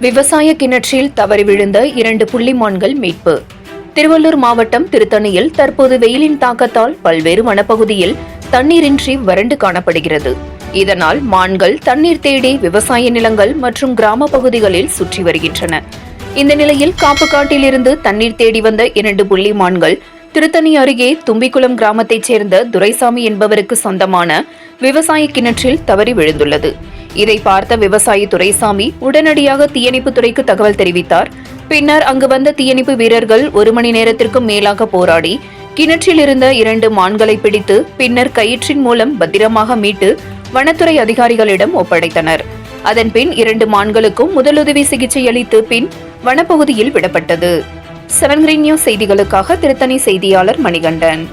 விவசாய கிணற்றில் தவறி விழுந்த 2 புள்ளிமான்கள் மீட்பு. திருவள்ளூர் மாவட்டம் திருத்தணியில் தற்போது வெயிலின் தாக்கத்தால் பல்வேறு வனப்பகுதியில் தண்ணீரின்றி வறண்டு காணப்படுகிறது. இதனால் மான்கள் தண்ணீர் தேடி விவசாய நிலங்கள் மற்றும் கிராம பகுதிகளில் சுற்றி வருகின்றன. இந்த நிலையில் காப்புக்காட்டில் இருந்து தண்ணீர் தேடி வந்த 2 புள்ளிமான்கள் திருத்தணி அருகே தும்பிக்குளம் கிராமத்தைச் சேர்ந்த துரைசாமி என்பவருக்கு சொந்தமான விவசாய கிணற்றில் தவறி விழுந்துள்ளது. இதை பார்த்த விவசாயி துரைசாமி உடனடியாக தீயணைப்பு துறைக்கு தகவல் தெரிவித்தார். பின்னர் அங்கு வந்த தீயணைப்பு வீரர்கள் 1 மணி நேரத்திற்கும் மேலாக போராடி கிணற்றில் இருந்த 2 மான்களை பிடித்து பின்னர் கயிற்றின் மூலம் பத்திரமாக மீட்டு வனத்துறை அதிகாரிகளிடம் ஒப்படைத்தனர். அதன்பின் 2 மான்களுக்கும் முதலுதவி சிகிச்சை அளித்து பின் வனப்பகுதியில் விடப்பட்டது. 7 Green News செய்திகளுக்காக திருத்தணி செய்தியாளர் மணிகண்டன்.